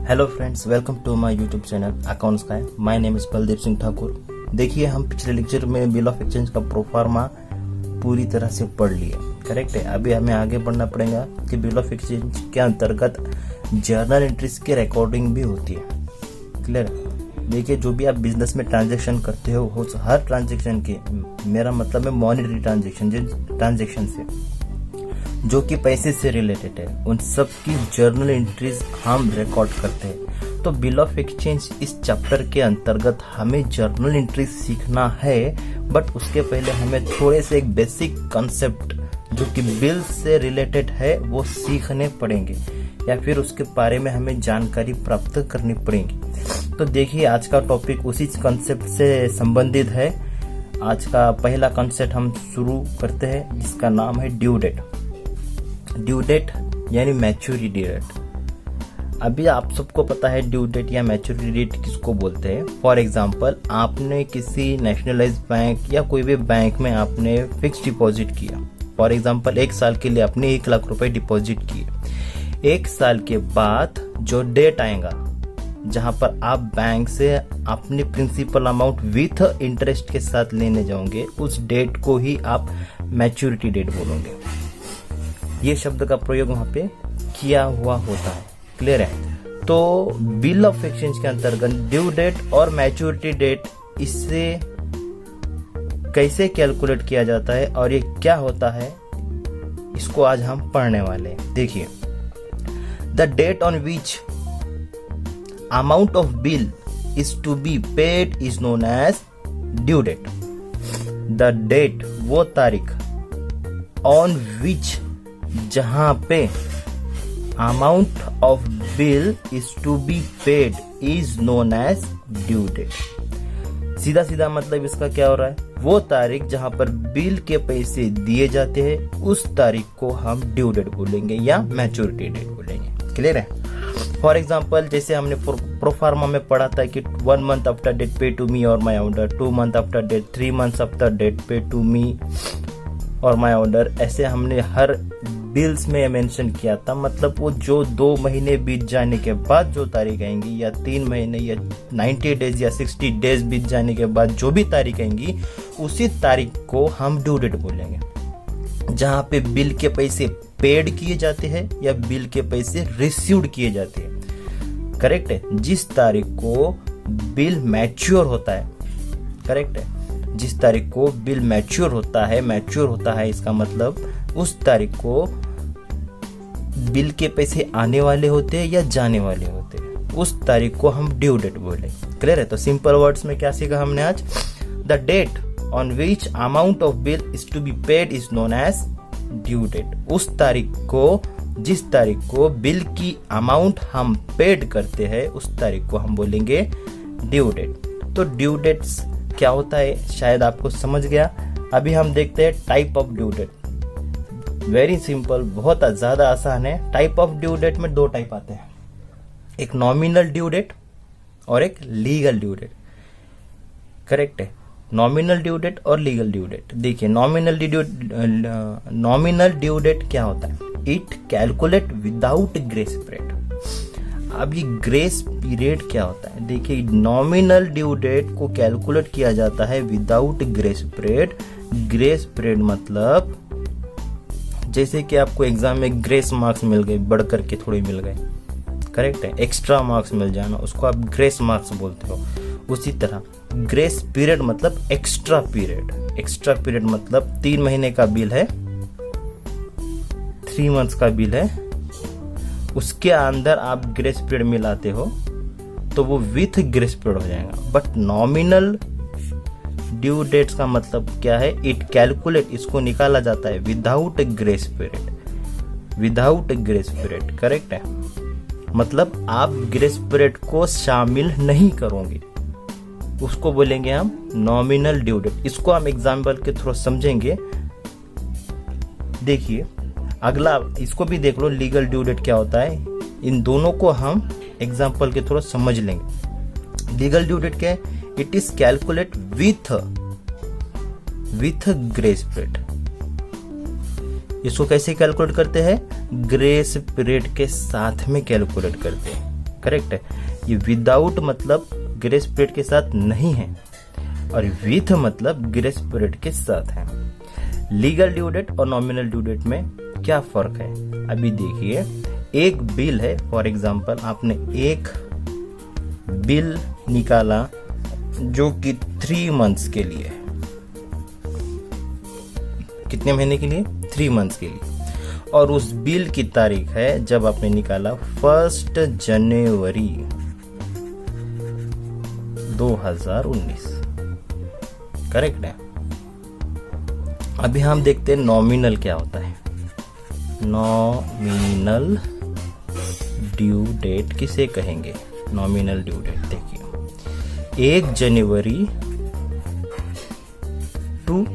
Hello friends, welcome to my YouTube channel accounts का। My name is Baldev Singh Thakur. देखिए, हम पिछले लेक्चर में बिल ऑफ एक्सचेंज का प्रोफार्मा पूरी तरह से पढ़ लिए, करेक्ट है। अभी हमें आगे बढ़ना पड़ेगा कि बिल ऑफ एक्सचेंज के अंतर्गत जर्नल एंट्रीज की रिकॉर्डिंग भी होती है। क्लियर? देखिए, जो भी आप बिजनेस में ट्रांजेक्शन करते हो हर ट्रांजेक्शन के, मेरा मतलब है मॉनेटरी ट्रांजेक्शन से जो कि पैसे से रिलेटेड है, उन सब की जर्नल एंट्रीज हम रिकॉर्ड करते हैं। तो बिल ऑफ एक्सचेंज इस चैप्टर के अंतर्गत हमें जर्नल एंट्रीज सीखना है, बट उसके पहले हमें थोड़े से एक बेसिक कॉन्सेप्ट जो कि बिल से रिलेटेड है वो सीखने पड़ेंगे, या फिर उसके बारे में हमें जानकारी प्राप्त करनी पड़ेगी। तो देखिए, आज का टॉपिक उसी कॉन्सेप्ट से संबंधित है। आज का पहला कॉन्सेप्ट हम शुरू करते हैं, जिसका नाम है ड्यू डेट। ड्यू डेट यानी मैच्योरिटी डेट। अभी आप सबको पता है ड्यू डेट या मैच्योरिटी डेट किसको बोलते हैं। फॉर एग्जांपल, आपने किसी नेशनलाइज्ड बैंक या कोई भी बैंक में आपने फिक्स डिपॉजिट किया। फॉर एग्जांपल, 1 साल के लिए आपने 1 लाख रुपए डिपॉजिट किए। 1 साल के बाद जो डेट आएगा जहां पर आप बैंक से अपनी प्रिंसिपल अमाउंट विथ इंटरेस्ट के साथ लेने जाओगे, उस डेट को ही आप मैच्योरिटी डेट बोलोगे। ये शब्द का प्रयोग वहां पे किया हुआ होता है। क्लियर है? तो बिल ऑफ एक्सचेंज के अंतर्गत ड्यू डेट और मैच्योरिटी डेट, इससे कैसे कैलकुलेट किया जाता है और ये क्या होता है, इसको आज हम पढ़ने वाले हैं। देखिए, the date on which amount of bill is to be paid is known as due date. The date, वो तारीख, ऑन विच, जहां पे amount of bill is to be paid is known as due date. सीधा सीधा मतलब इसका क्या हो रहा है, वो तारीख जहां पर बिल के पैसे दिए जाते हैं, उस तारीख को हम ड्यू डेट बोलेंगे या मैच्योरिटी डेट बोलेंगे। क्लियर है? फॉर एग्जाम्पल, जैसे हमने प्रोफार्मा में पढ़ा था कि 1 month after date pay to me और my order, 2 months after date, 3 months after date pay to me और माई ऑर्डर। ऐसे हमने हर बिल्स में मेंशन किया था। मतलब वो जो 2 महीने बीत जाने के बाद जो तारीख आएंगी, या 3 महीने या 90 डेज या 60 डेज बीत जाने के बाद जो भी तारीख आएंगी, उसी तारीख को हम ड्यू डेट बोलेंगे, जहां पे बिल के पैसे पेड किए जाते हैं या बिल के पैसे रिसीव्ड किए जाते हैं। करेक्ट है? जिस तारीख को बिल मैच्योर होता है, करेक्ट है, जिस तारीख को बिल मैच्योर होता है इसका मतलब उस तारीख को बिल के पैसे आने वाले होते हैं या जाने वाले होते हैं, उस तारीख को हम ड्यू डेट बोले। क्लियर है? तो सिंपल वर्ड्स में क्या सीखा हमने आज? The date on which amount of bill is to be paid is known as due date. उस तारीख को, जिस तारीख को बिल की अमाउंट हम पेड करते हैं, उस तारीख को हम बोलेंगे ड्यू डेट। तो ड्यू डेट्स क्या होता है, शायद आपको समझ गया। अभी हम देखते हैं type of due date. Very simple, बहुत ज्यादा आसान है। टाइप ऑफ ड्यू डेट में 2 टाइप आते हैं, एक नॉमिनल ड्यू डेट और एक लीगल ड्यू डेट। करेक्ट है? नॉमिनल ड्यू डेट और लीगल ड्यू डेट। देखिए, नॉमिनल ड्यू डेट क्या होता है? It calculate without grace period. अब ये ग्रेस पीरियड क्या होता है? देखिए, नॉमिनल ड्यू डेट को कैलकुलेट किया जाता है without grace period. Grace period मतलब जैसे कि आपको एग्जाम में ग्रेस मार्क्स मिल गए, बढ़ करके थोड़े मिल गए, करेक्ट है, एक्स्ट्रा मार्क्स मिल जाना, उसको आप ग्रेस मार्क्स बोलते हो। उसी तरह ग्रेस पीरियड मतलब एक्स्ट्रा पीरियड। एक्स्ट्रा पीरियड मतलब 3 महीने का बिल है, 3 months का बिल है, उसके अंदर आप ग्रेस पीरियड मिलाते हो तो वो विथ ग्रेस पीरियड हो जाएगा। बट नॉमिनल ड्यू डेट्स का मतलब क्या है? इट कैलकुलेट, इसको निकाला जाता है without grace period. Without grace period, correct है? मतलब आप ग्रेस पीरियड को शामिल नहीं करोगे, उसको बोलेंगे हम नॉमिनल ड्यू डेट। इसको हम एग्जाम्पल के थ्रू समझेंगे। देखिए, अगला इसको भी देख लो, लीगल ड्यू डेट क्या होता है। इन दोनों को हम एग्जाम्पल के थ्रू समझ लेंगे। लीगल ड्यू डेट क्या है? It is calculate with grace period. इसको कैसे कैलकुलेट करते हैं? ग्रेस पीरियड के साथ में कैलकुलेट करते हैं। करेक्ट है। ये विदाउट मतलब ग्रेस पीरियड के साथ नहीं है और विथ मतलब ग्रेस पीरियड के साथ है। लीगल ड्यू डेट और नॉमिनल ड्यू डेट में क्या फर्क है? अभी देखिए, एक बिल है, फॉर एग्जांपल आपने एक बिल निकाला जो कि 3 मंथ्स के लिए है। कितने महीने के लिए? 3 मंथ्स के लिए। और उस बिल की तारीख है जब आपने निकाला 1 जनवरी 2019, करेक्ट है। अभी हम देखते हैं नॉमिनल क्या होता है। नॉमिनल ड्यू डेट किसे कहेंगे? नॉमिनल ड्यू डेट देखिए, 1 जनवरी टू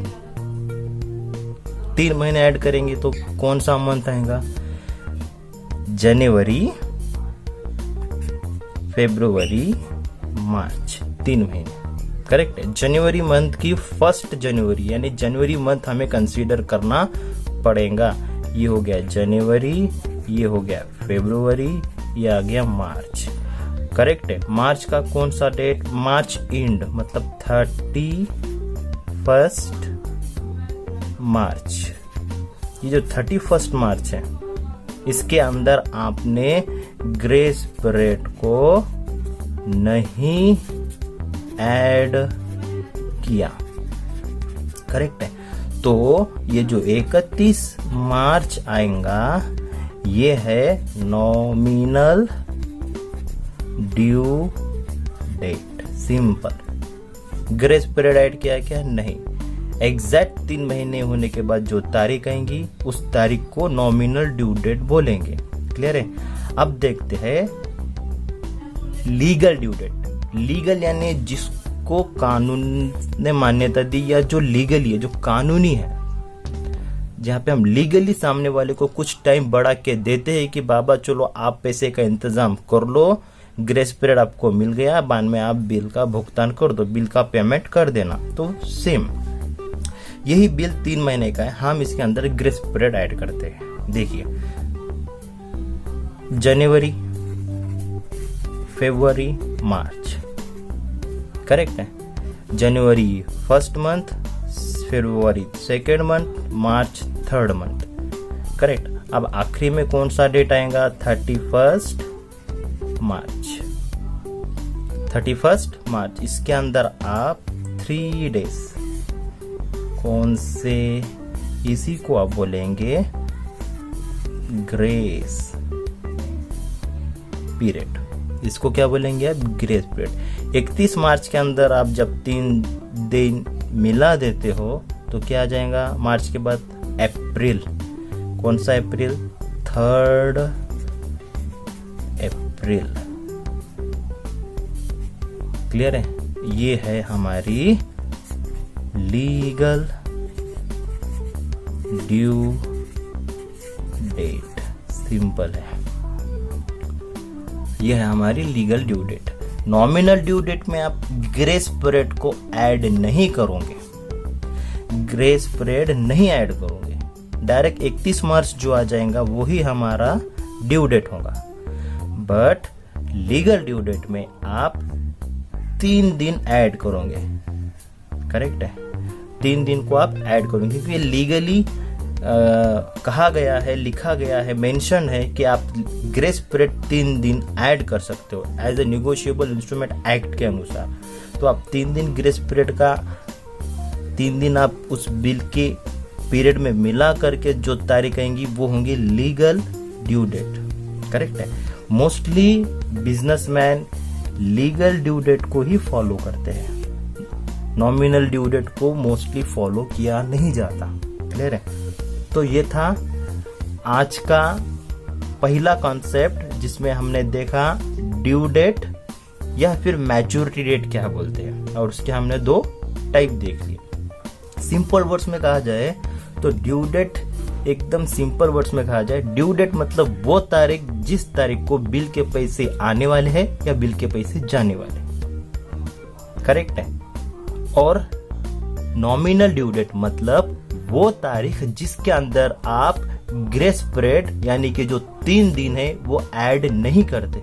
3 महीने ऐड करेंगे तो कौन सा मंथ आएगा? जनवरी, फरवरी, मार्च, 3 महीने, करेक्ट है। जनवरी मंथ की 1 जनवरी यानी जनवरी मंथ हमें कंसीडर करना पड़ेगा। ये हो गया जनवरी, ये हो गया फरवरी, ये आ गया मार्च, करेक्ट है। मार्च का कौन सा डेट? मार्च एंड मतलब 31 मार्च। ये जो 31 मार्च है इसके अंदर आपने ग्रेस पीरियड को नहीं ऐड किया, करेक्ट है। तो ये जो 31 मार्च आएगा ये है nominal due date, simple. Grace period add किया क्या? नहीं। एग्जैक्ट 3 महीने होने के बाद जो तारीख आएंगी उस तारीख को नॉमिनल ड्यू डेट बोलेंगे, क्लियर है। अब देखते हैं लीगल ड्यू डेट। लीगल यानी जिसको कानून ने मान्यता दी या जो लीगली है, जो कानूनी है, जहाँ पे हम लीगली सामने वाले को कुछ टाइम बढ़ा के देते हैं कि बाबा चलो आप पैसे का इंतजाम कर लो, ग्रेस पीरियड आपको मिल गया, बाद में आप बिल का भुगतान कर दो, बिल का पेमेंट कर देना। तो सेम यही बिल 3 महीने का है, हम इसके अंदर ग्रेस पीरियड ऐड करते हैं। देखिए जनवरी, फरवरी, मार्च, करेक्ट है। जनवरी 1st मंथ, फरवरी 2nd मंथ, मार्च 3rd मंथ, करेक्ट। अब आखिरी में कौन सा डेट आएगा? 31 मार्च, 31 मार्च। इसके अंदर आप 3 डेज, कौन से? इसी को आप बोलेंगे ग्रेस पीरियड। इसको क्या बोलेंगे आप? Grace period. 31 मार्च के अंदर आप जब 3 दिन मिला देते हो तो क्या आ जाएगा? मार्च के बाद अप्रैल, कौन सा अप्रैल? 3rd अप्रैल, क्लियर है। ये है हमारी लीगल ड्यू डेट, सिंपल है। यह है हमारी legal due date. Nominal due date में आप ग्रेस पीरियड को ऐड नहीं करोगे, ग्रेस पीरियड नहीं ऐड करोगे, डायरेक्ट 31 मार्च जो आ जाएगा वही हमारा ड्यू डेट होगा। बट लीगल ड्यू डेट में आप 3 दिन ऐड करोगे, करेक्ट है। 3 दिन को आप ऐड करोगे क्योंकि लीगली कहा गया है, लिखा गया है, मेंशन है कि आप ग्रेस पीरियड 3 दिन ऐड कर सकते हो as a negotiable instrument act के अनुसार। तो आप 3 दिन ग्रेस पीरियड का 3 दिन आप उस बिल के पीरियड में मिला करके जो तारीख आएंगी वो होंगी लीगल ड्यू डेट, करेक्ट है। Mostly businessman legal due date को ही फॉलो करते हैं, नॉमिनल ड्यू डेट को मोस्टली फॉलो किया नहीं जाता, क्लियर है। तो ये था आज का पहला कॉन्सेप्ट जिसमें हमने देखा ड्यू डेट या फिर मैच्योरिटी डेट क्या बोलते हैं, और उसके हमने 2 टाइप देख लिए। सिंपल वर्ड्स में कहा जाए तो ड्यू डेट, एकदम सिंपल वर्ड्स में कहा जाए, ड्यू डेट मतलब वो तारीख जिस तारीख को बिल के पैसे आने वाले हैं या बिल के पैसे जाने वाले, करेक्ट है। और नॉमिनल ड्यू डेट मतलब वो तारीख जिसके अंदर आप ग्रेस पीरियड यानी कि जो 3 दिन है वो ऐड नहीं करते,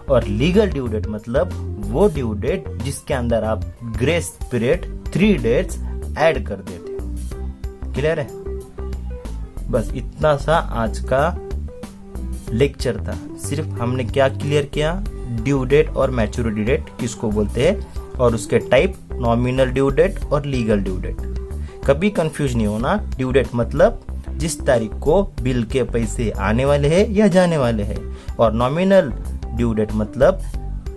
और लीगल ड्यू डेट मतलब वो ड्यू डेट जिसके अंदर आप ग्रेस पीरियड 3 डेट्स ऐड कर देते हो। क्लियर है? बस इतना सा आज का लेक्चर था। सिर्फ हमने क्या क्लियर किया, ड्यू डेट और मैच्योरिटी डेट किसको बोलते हैं और उसके टाइप नॉमिनल ड्यू डेट और लीगल ड्यू डेट। कभी कंफ्यूज नहीं होना। ड्यू डेट मतलब जिस तारीख को बिल के पैसे आने वाले हैं या जाने वाले हैं, और नॉमिनल ड्यू डेट मतलब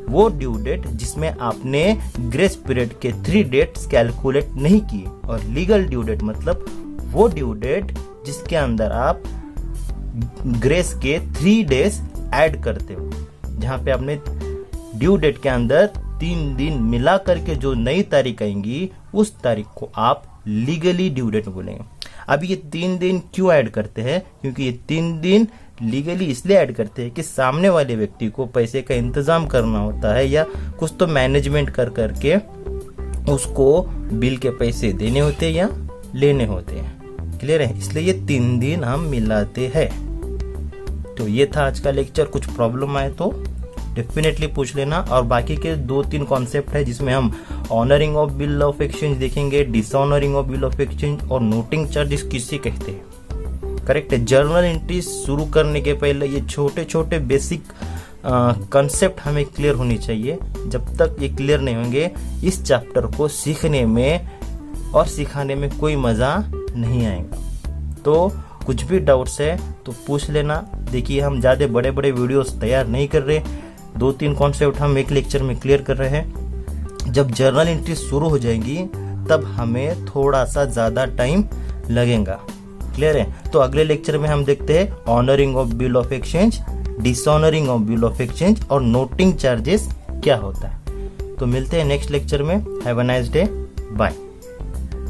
वो ड्यू डेट जिसमें आपने ग्रेस पीरियड के 3 डेट्स कैलकुलेट नहीं किए, और लीगल ड्यू डेट मतलब वो ड्यू डेट जिसके अंदर आप ग्रेस के 3 डेज ऐड करते हो, जहां पे आपने ड्यू डेट के अंदर 3 दिन मिला करके जो नई तारीख आएंगी उस तारीख को आप लीगली ड्यू डेट बोलेंगे। अब ये 3 दिन क्यों ऐड करते हैं? क्योंकि ये 3 दिन लीगली इसलिए ऐड करते हैं कि सामने वाले व्यक्ति को पैसे का इंतजाम करना होता है या कुछ तो मैनेजमेंट कर करके उसको बिल के पैसे देने होते हैं या लेने होते हैं। क्लियर है? इसलिए ये 3 दिन हम मिलाते हैं। तो ये था आज का लेक्चर। कुछ प्रॉब्लम आए तो डेफिनेटली पूछ लेना। और बाकी के 2-3 कॉन्सेप्ट है जिसमें हम honouring of bill of exchange देखेंगे, डिसऑनरिंग ऑफ बिल ऑफ एक्सचेंज और नोटिंग चार्जेस किसे कहते हैं। करेक्ट है? जर्नल एंट्री शुरू करने के पहले ये छोटे छोटे बेसिक कंसेप्ट हमें क्लियर होनी चाहिए। जब तक ये क्लियर नहीं होंगे इस चैप्टर को सीखने में और सिखाने में कोई मजा नहीं आएगा। तो कुछ भी डाउट्स है तो पूछ लेना। देखिए हम ज्यादा बड़े बड़े वीडियोस तैयार नहीं कर रहे, 2-3 कॉन्सेप्ट हम एक लेक्चर में क्लियर कर रहे हैं। जब जर्नल एंट्री शुरू हो जाएंगी तब हमें थोड़ा सा ज्यादा टाइम लगेगा। क्लियर है? तो अगले लेक्चर में हम देखते हैं honouring of bill of exchange, dishonouring of bill of exchange और नोटिंग चार्जेस क्या होता है। तो मिलते हैं नेक्स्ट लेक्चर में। Have a nice day, bye.